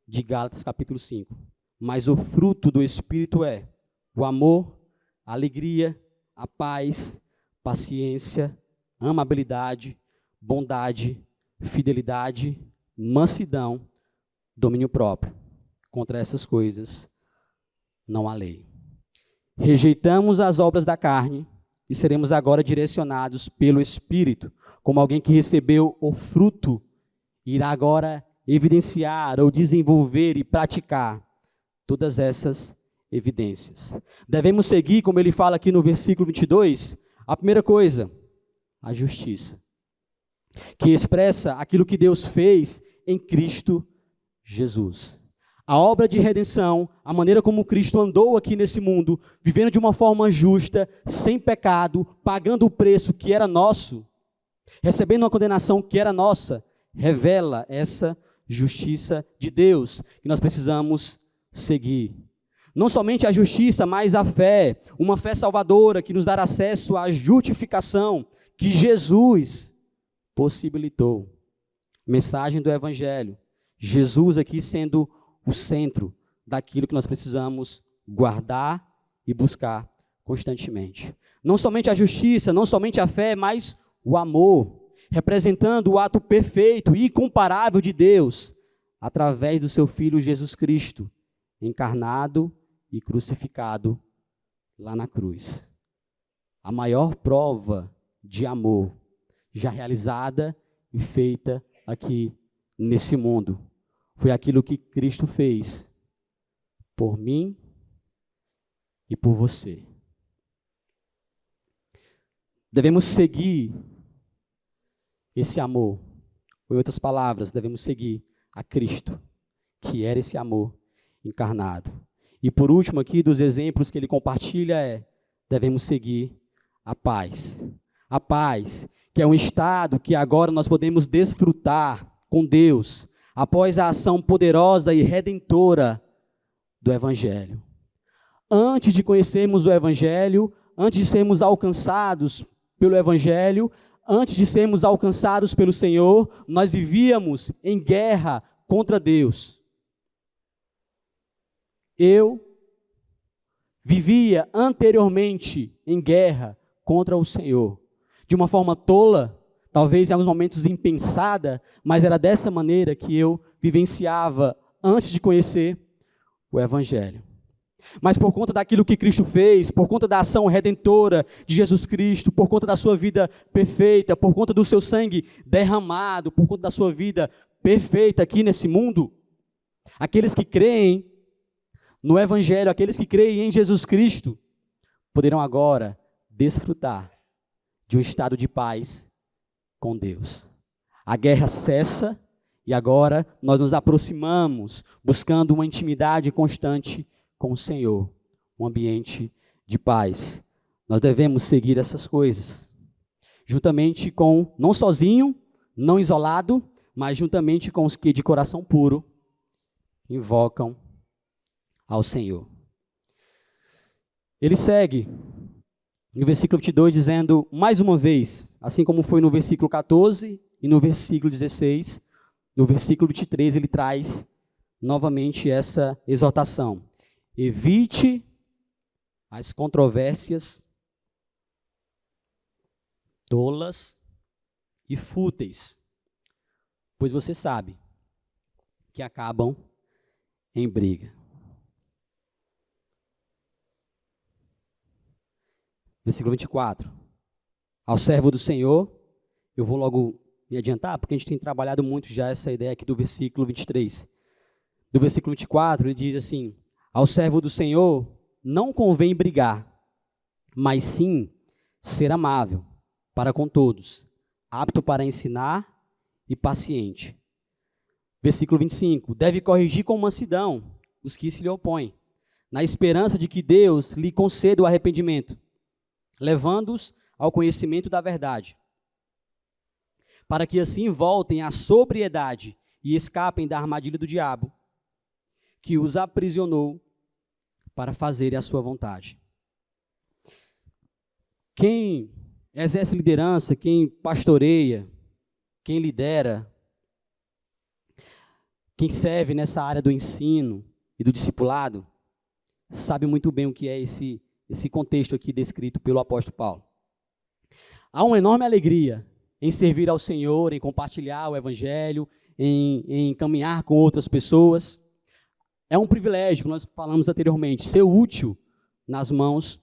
de Gálatas capítulo 5. Mas o fruto do Espírito é o amor, a alegria, a paz, paciência, amabilidade, bondade, fidelidade, mansidão, domínio próprio. Contra essas coisas não há lei. Rejeitamos as obras da carne e seremos agora direcionados pelo Espírito, como alguém que recebeu o fruto, irá agora evidenciar ou desenvolver e praticar todas essas evidências. Devemos seguir, como ele fala aqui no versículo 22, a primeira coisa, a justiça, que expressa aquilo que Deus fez em Cristo Jesus. A obra de redenção, a maneira como Cristo andou aqui nesse mundo, vivendo de uma forma justa, sem pecado, pagando o preço que era nosso, recebendo uma condenação que era nossa, revela essa justiça de Deus que nós precisamos seguir. Não somente a justiça, mas a fé, uma fé salvadora que nos dará acesso à justificação que Jesus possibilitou. Mensagem do Evangelho. Jesus aqui sendo o centro daquilo que nós precisamos guardar e buscar constantemente. Não somente a justiça, não somente a fé, mas o amor, representando o ato perfeito e incomparável de Deus, através do seu Filho Jesus Cristo, encarnado e crucificado lá na cruz. A maior prova de amor já realizada e feita aqui nesse mundo foi aquilo que Cristo fez por mim e por você. Devemos seguir esse amor. Em outras palavras, devemos seguir a Cristo, que era esse amor encarnado. E por último aqui, dos exemplos que ele compartilha devemos seguir a paz. A paz, que é um estado que agora nós podemos desfrutar com Deus, após a ação poderosa e redentora do Evangelho. Antes de conhecermos o Evangelho, antes de sermos alcançados pelo Evangelho, antes de sermos alcançados pelo Senhor, nós vivíamos em guerra contra Deus. Eu vivia anteriormente em guerra contra o Senhor, de uma forma tola, talvez em alguns momentos impensada, mas era dessa maneira que eu vivenciava antes de conhecer o Evangelho. Mas por conta daquilo que Cristo fez, por conta da ação redentora de Jesus Cristo, por conta da sua vida perfeita, por conta do seu sangue derramado, por conta da sua vida perfeita aqui nesse mundo, aqueles que creem no Evangelho, aqueles que creem em Jesus Cristo, poderão agora desfrutar de um estado de paz com Deus. A guerra cessa e agora nós nos aproximamos, buscando uma intimidade constante com o Senhor, um ambiente de paz. Nós devemos seguir essas coisas, juntamente com, não sozinho, não isolado, mas juntamente com os que de coração puro invocam ao Senhor. Ele segue no versículo 22 dizendo, mais uma vez, assim como foi no versículo 14 e no versículo 16, no versículo 23 ele traz novamente essa exortação. Evite as controvérsias tolas e fúteis, pois você sabe que acabam em briga. Versículo 24. Ao servo do Senhor, eu vou logo me adiantar, porque a gente tem trabalhado muito já essa ideia aqui do versículo 23. Do versículo 24, ele diz assim: ao servo do Senhor não convém brigar, mas sim ser amável para com todos, apto para ensinar e paciente. Versículo 25, deve corrigir com mansidão os que se lhe opõem, na esperança de que Deus lhe conceda o arrependimento, levando-os ao conhecimento da verdade, para que assim voltem à sobriedade e escapem da armadilha do diabo, que os aprisionou para fazerem a sua vontade. Quem exerce liderança, quem pastoreia, quem lidera, quem serve nessa área do ensino e do discipulado, sabe muito bem o que é esse contexto aqui descrito pelo apóstolo Paulo. Há uma enorme alegria em servir ao Senhor, em compartilhar o evangelho, em caminhar com outras pessoas. É um privilégio, como nós falamos anteriormente, ser útil nas mãos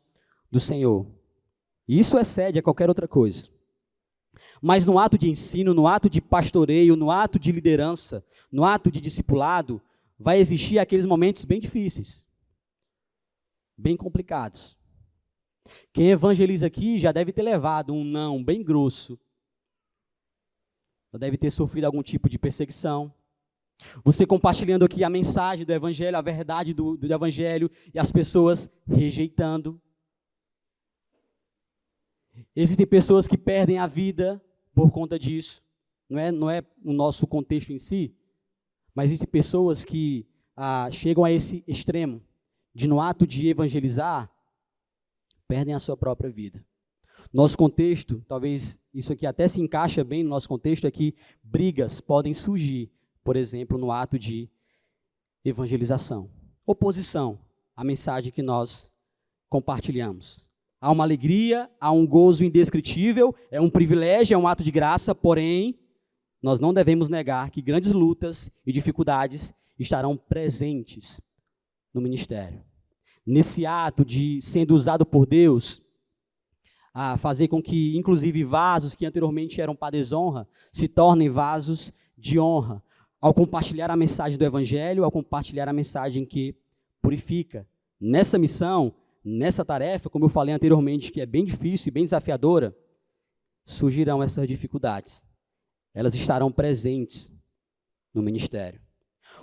do Senhor. E isso excede a qualquer outra coisa. Mas no ato de ensino, no ato de pastoreio, no ato de liderança, no ato de discipulado, vai existir aqueles momentos bem difíceis, bem complicados. Quem evangeliza aqui já deve ter levado um não bem grosso, já deve ter sofrido algum tipo de perseguição. Você compartilhando aqui a mensagem do evangelho, a verdade do evangelho, e as pessoas rejeitando. Existem pessoas que perdem a vida por conta disso. Não é o nosso contexto em si, mas existem pessoas que chegam a esse extremo de, no ato de evangelizar, perdem a sua própria vida. Nosso contexto, talvez isso aqui até se encaixa bem no nosso contexto, é que brigas podem surgir, por exemplo, no ato de evangelização. Oposição à mensagem que nós compartilhamos. Há uma alegria, há um gozo indescritível, é um privilégio, é um ato de graça, porém, nós não devemos negar que grandes lutas e dificuldades estarão presentes no ministério. Nesse ato de, sendo usado por Deus, a fazer com que, inclusive, vasos que anteriormente eram para desonra, se tornem vasos de honra, ao compartilhar a mensagem do Evangelho, ao compartilhar a mensagem que purifica. Nessa missão, nessa tarefa, como eu falei anteriormente, que é bem difícil e bem desafiadora, surgirão essas dificuldades. Elas estarão presentes no ministério.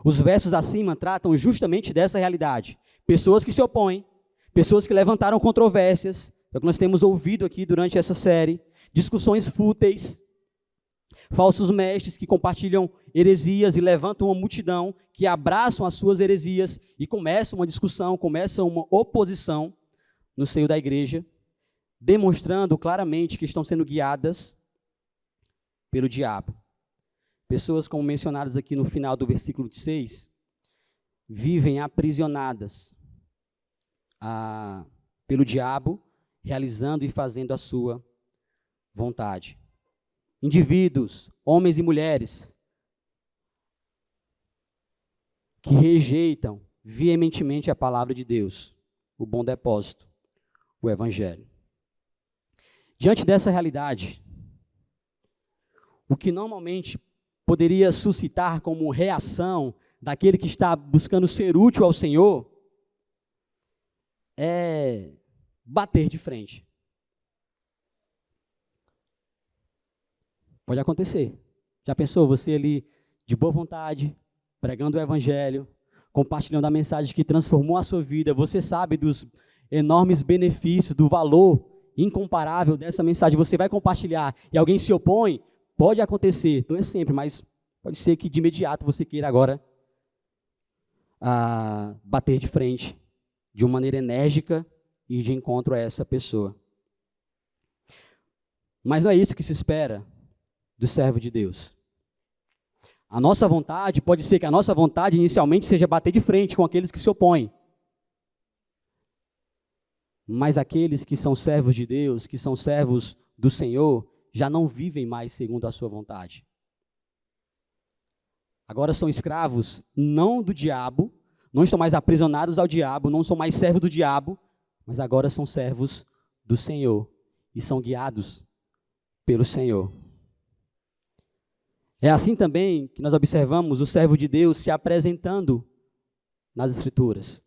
Os versos acima tratam justamente dessa realidade. Pessoas que se opõem, pessoas que levantaram controvérsias, é o que nós temos ouvido aqui durante essa série, discussões fúteis, falsos mestres que compartilham heresias e levantam uma multidão que abraçam as suas heresias e começa uma discussão, começa uma oposição no seio da igreja, demonstrando claramente que estão sendo guiadas pelo diabo. Pessoas, como mencionadas aqui no final do versículo 26, vivem aprisionadas pelo diabo, realizando e fazendo a sua vontade. Indivíduos, homens e mulheres, que rejeitam veementemente a palavra de Deus, o bom depósito, o Evangelho. Diante dessa realidade, o que normalmente poderia suscitar como reação daquele que está buscando ser útil ao Senhor, é bater de frente. Pode acontecer. Já pensou você ali de boa vontade, pregando o Evangelho, compartilhando a mensagem que transformou a sua vida, você sabe dos enormes benefícios, do valor incomparável dessa mensagem, você vai compartilhar e alguém se opõe, pode acontecer, não é sempre, mas pode ser que de imediato você queira agora bater de frente, de uma maneira enérgica e de encontro a essa pessoa. Mas não é isso que se espera do servo de Deus. A nossa vontade, pode ser que a nossa vontade inicialmente seja bater de frente com aqueles que se opõem. Mas aqueles que são servos de Deus, que são servos do Senhor, já não vivem mais segundo a sua vontade. Agora são escravos não do diabo, não estão mais aprisionados ao diabo, não são mais servos do diabo, mas agora são servos do Senhor e são guiados pelo Senhor. É assim também que nós observamos o servo de Deus se apresentando nas Escrituras.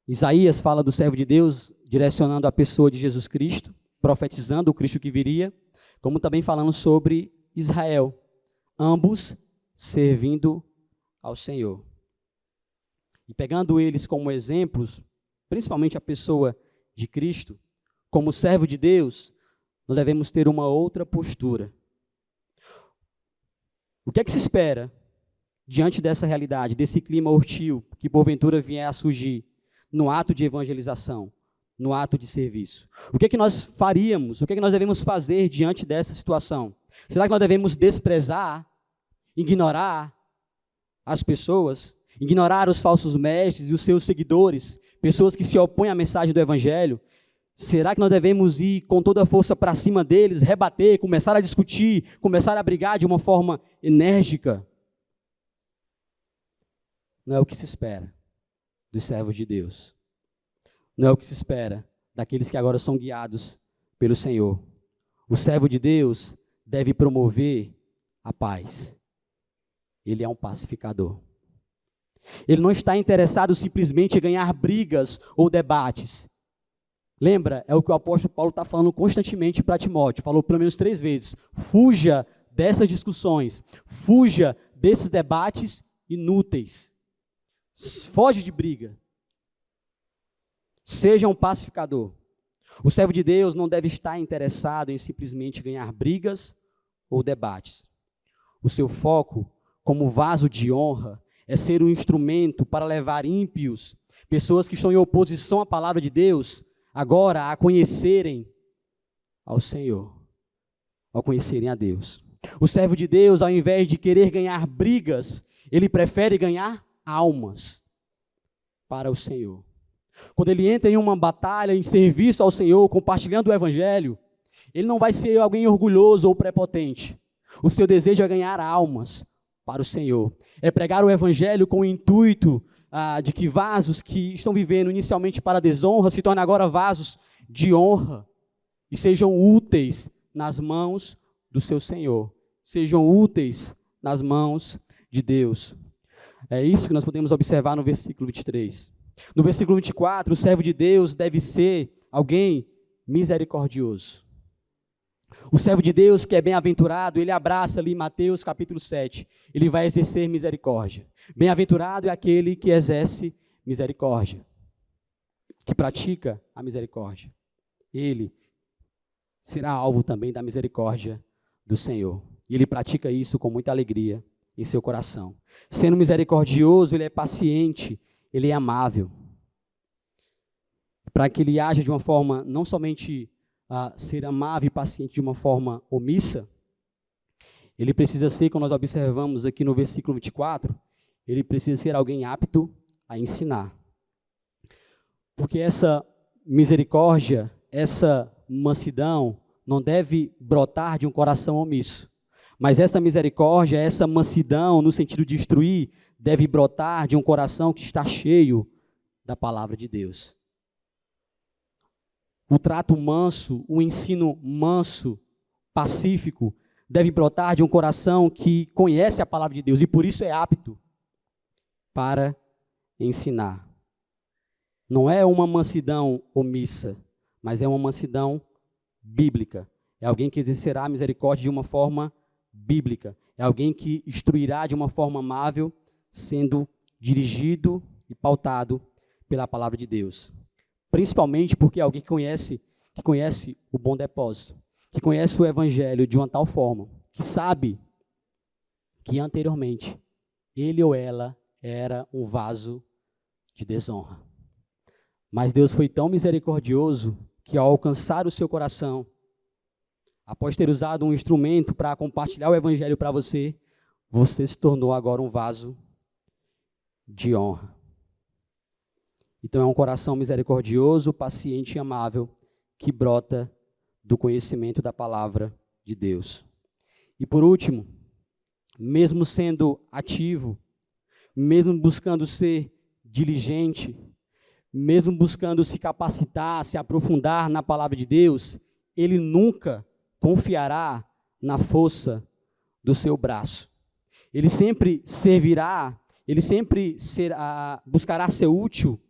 Isaías fala do servo de Deus direcionando a pessoa de Jesus Cristo, profetizando o Cristo que viria, como também falando sobre Israel, ambos servindo ao Senhor. E pegando eles como exemplos, principalmente a pessoa de Cristo, como servo de Deus, nós devemos ter uma outra postura. O que é que se espera diante dessa realidade, desse clima hostil que porventura vier a surgir no ato de evangelização, no ato de serviço? O que é que nós faríamos, o que é que nós devemos fazer diante dessa situação? Será que nós devemos desprezar, ignorar as pessoas, ignorar os falsos mestres e os seus seguidores, pessoas que se opõem à mensagem do Evangelho? Será que nós devemos ir com toda a força para cima deles, rebater, começar a discutir, começar a brigar de uma forma enérgica? Não é o que se espera dos servos de Deus. Não é o que se espera daqueles que agora são guiados pelo Senhor. O servo de Deus deve promover a paz. Ele é um pacificador. Ele não está interessado simplesmente em ganhar brigas ou debates. Lembra? É o que o apóstolo Paulo está falando constantemente para Timóteo. Falou pelo menos 3 vezes. Fuja dessas discussões. Fuja desses debates inúteis. Foge de briga. Seja um pacificador. O servo de Deus não deve estar interessado em simplesmente ganhar brigas ou debates. O seu foco, como vaso de honra, é ser um instrumento para levar ímpios, pessoas que estão em oposição à palavra de Deus, agora a conhecerem ao Senhor, ao conhecerem a Deus. O servo de Deus, ao invés de querer ganhar brigas, ele prefere ganhar almas para o Senhor. Quando ele entra em uma batalha, em serviço ao Senhor, compartilhando o Evangelho, ele não vai ser alguém orgulhoso ou prepotente. O seu desejo é ganhar almas para o Senhor. É pregar o Evangelho com o intuito de que vasos que estão vivendo inicialmente para a desonra se tornem agora vasos de honra e sejam úteis nas mãos do seu Senhor. Sejam úteis nas mãos de Deus. É isso que nós podemos observar no versículo 23. No versículo 24, o servo de Deus deve ser alguém misericordioso. O servo de Deus que é bem-aventurado, ele abraça ali Mateus capítulo 7, ele vai exercer misericórdia. Bem-aventurado é aquele que exerce misericórdia, que pratica a misericórdia. Ele será alvo também da misericórdia do Senhor. E ele pratica isso com muita alegria em seu coração. Sendo misericordioso, ele é paciente, ele é amável. Para que ele haja de uma forma não somente ser amável e paciente de uma forma omissa, ele precisa ser, como nós observamos aqui no versículo 24, ele precisa ser alguém apto a ensinar. Porque essa misericórdia, essa mansidão, não deve brotar de um coração omisso. Mas essa misericórdia, essa mansidão, no sentido de instruir, deve brotar de um coração que está cheio da palavra de Deus. O trato manso, o ensino manso, pacífico, deve brotar de um coração que conhece a palavra de Deus e por isso é apto para ensinar. Não é uma mansidão omissa, mas é uma mansidão bíblica. É alguém que exercerá a misericórdia de uma forma bíblica. É alguém que instruirá de uma forma amável, sendo dirigido e pautado pela palavra de Deus. Principalmente porque é alguém que conhece o bom depósito, que conhece o Evangelho de uma tal forma, que sabe que anteriormente ele ou ela era um vaso de desonra. Mas Deus foi tão misericordioso que ao alcançar o seu coração, após ter usado um instrumento para compartilhar o Evangelho para você, você se tornou agora um vaso de honra. Então é um coração misericordioso, paciente e amável, que brota do conhecimento da palavra de Deus. E por último, mesmo sendo ativo, mesmo buscando ser diligente, mesmo buscando se capacitar, se aprofundar na palavra de Deus, ele nunca confiará na força do seu braço. Ele sempre servirá, ele sempre buscará ser útil,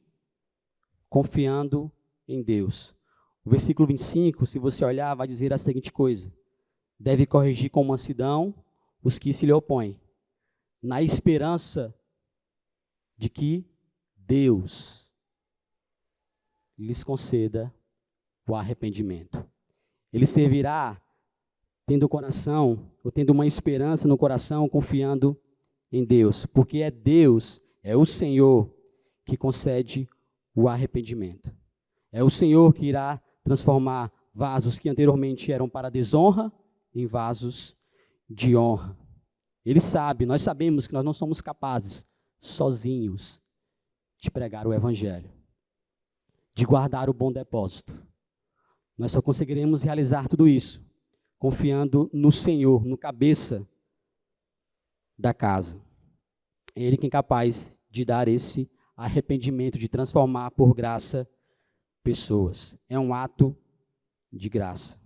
confiando em Deus. O versículo 25, se você olhar, vai dizer a seguinte coisa: deve corrigir com mansidão os que se lhe opõem, na esperança de que Deus lhes conceda o arrependimento. Ele servirá tendo o coração, ou tendo uma esperança no coração, confiando em Deus, porque é Deus, é o Senhor que concede o arrependimento. É o Senhor que irá transformar vasos que anteriormente eram para desonra em vasos de honra. Ele sabe, nós sabemos que nós não somos capazes, sozinhos, de pregar o Evangelho, de guardar o bom depósito. Nós só conseguiremos realizar tudo isso confiando no Senhor, no cabeça da casa. É Ele quem é capaz de dar esse arrependimento, de transformar por graça pessoas. É um ato de graça,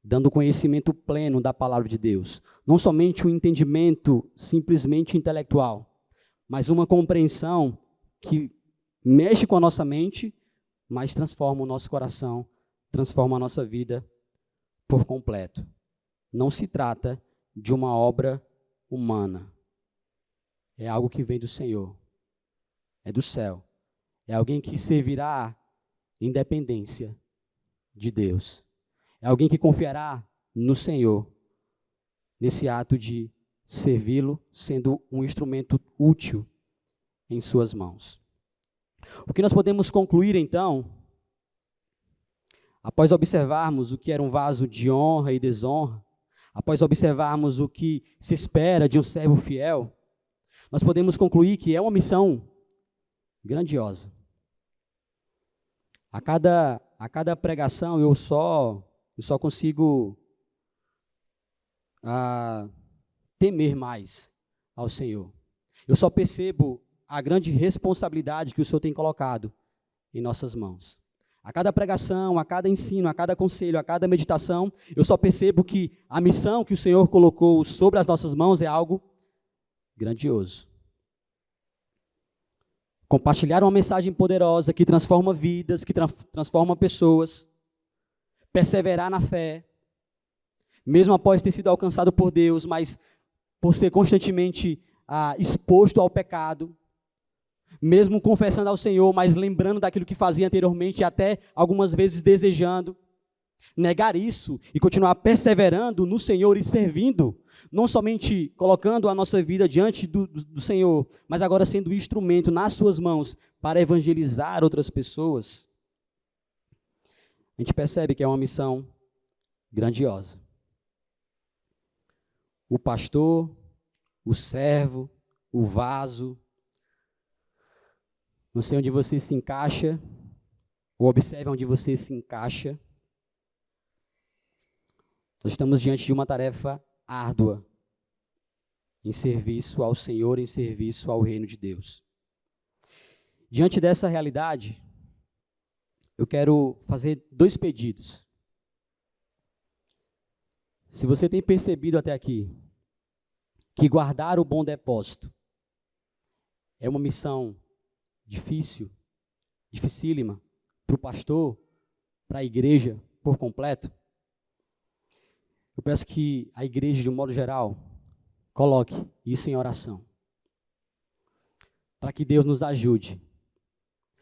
dando conhecimento pleno da palavra de Deus. Não somente um entendimento simplesmente intelectual, mas uma compreensão que mexe com a nossa mente, mas transforma o nosso coração, transforma a nossa vida por completo. Não se trata de uma obra humana. É algo que vem do Senhor. É do céu. É alguém que servirá em dependência de Deus. É alguém que confiará no Senhor, nesse ato de servi-lo, sendo um instrumento útil em suas mãos. O que nós podemos concluir, então, após observarmos o que era um vaso de honra e desonra, após observarmos o que se espera de um servo fiel, nós podemos concluir que é uma missão grandiosa. A cada pregação eu só consigo temer mais ao Senhor. Eu só percebo a grande responsabilidade que o Senhor tem colocado em nossas mãos. A cada pregação, a cada ensino, a cada conselho, a cada meditação, eu só percebo que a missão que o Senhor colocou sobre as nossas mãos é algo grandioso. Compartilhar uma mensagem poderosa que transforma vidas, que transforma pessoas. Perseverar na fé, mesmo após ter sido alcançado por Deus, mas por ser constantemente exposto ao pecado. Mesmo confessando ao Senhor, mas lembrando daquilo que fazia anteriormente, até algumas vezes desejando. Negar isso e continuar perseverando no Senhor e servindo, não somente colocando a nossa vida diante do Senhor, mas agora sendo instrumento nas suas mãos para evangelizar outras pessoas. A gente percebe que é uma missão grandiosa. O pastor, o servo, o vaso, não sei onde você se encaixa, ou observe onde você se encaixa. Nós estamos diante de uma tarefa árdua, em serviço ao Senhor, em serviço ao reino de Deus. Diante dessa realidade, eu quero fazer 2 pedidos. Se você tem percebido até aqui que guardar o bom depósito é uma missão dificílima, para o pastor, para a igreja por completo, eu peço que a igreja, de um modo geral, coloque isso em oração. Para que Deus nos ajude.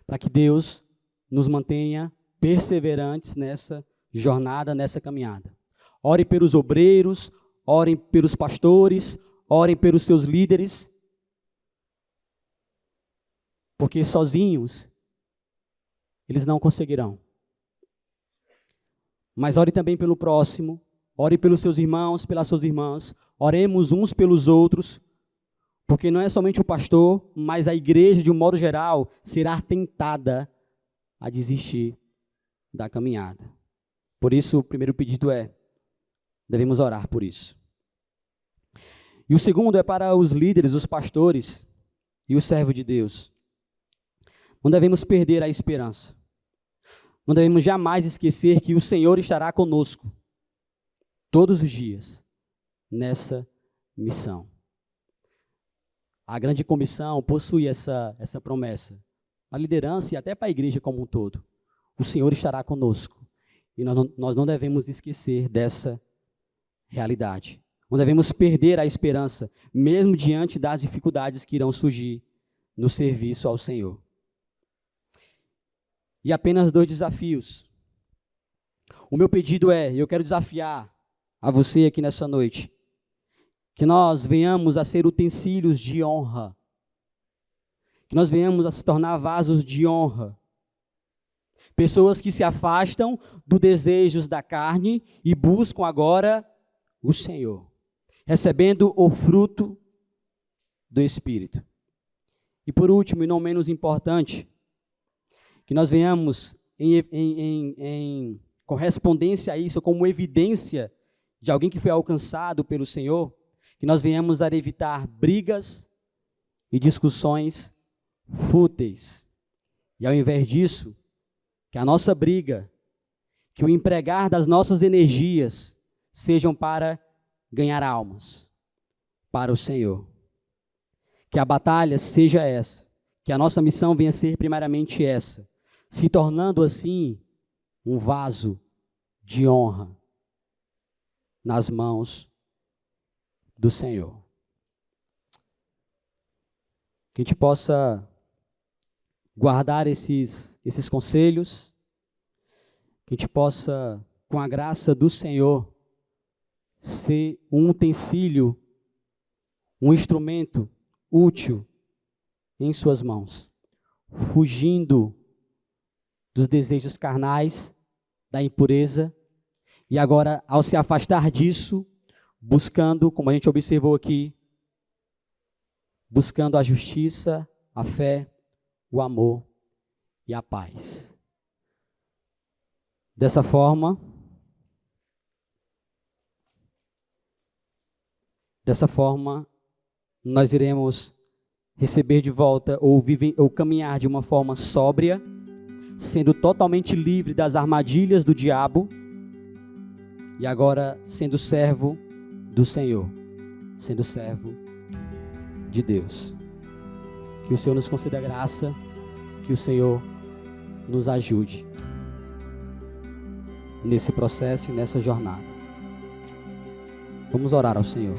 Para que Deus nos mantenha perseverantes nessa jornada, nessa caminhada. Ore pelos obreiros, orem pelos pastores, orem pelos seus líderes. Porque sozinhos, eles não conseguirão. Mas ore também pelo próximo, ore pelos seus irmãos, pelas suas irmãs, oremos uns pelos outros, porque não é somente o pastor, mas a igreja, de um modo geral, será tentada a desistir da caminhada. Por isso, o primeiro pedido devemos orar por isso. E o segundo é para os líderes, os pastores e o servo de Deus. Não devemos perder a esperança. Não devemos jamais esquecer que o Senhor estará conosco todos os dias nessa missão. A grande comissão possui essa promessa. A liderança e até para a igreja como um todo. O Senhor estará conosco. E nós não devemos esquecer dessa realidade. Não devemos perder a esperança, mesmo diante das dificuldades que irão surgir no serviço ao Senhor. E apenas 2 desafios. O meu pedido é, eu quero desafiar a você aqui nessa noite, que nós venhamos a ser utensílios de honra, que nós venhamos a se tornar vasos de honra, pessoas que se afastam dos desejos da carne e buscam agora o Senhor, recebendo o fruto do Espírito. E por último, e não menos importante, que nós venhamos em correspondência a isso, como evidência de alguém que foi alcançado pelo Senhor, que nós venhamos a evitar brigas e discussões fúteis. E ao invés disso, que a nossa briga, que o empregar das nossas energias sejam para ganhar almas para o Senhor. Que a batalha seja essa, que a nossa missão venha a ser primariamente essa, se tornando assim um vaso de honra nas mãos do Senhor. Que a gente possa guardar esses conselhos, que a gente possa, com a graça do Senhor, ser um utensílio, um instrumento útil em suas mãos, fugindo dos desejos carnais, da impureza, e agora, ao se afastar disso, buscando, como a gente observou aqui, buscando a justiça, a fé, o amor e a paz. Dessa forma, nós iremos receber de volta ou caminhar de uma forma sóbria, sendo totalmente livre das armadilhas do diabo, e agora sendo servo do Senhor, sendo servo de Deus. Que o Senhor nos conceda graça, que o Senhor nos ajude nesse processo e nessa jornada. Vamos orar ao Senhor.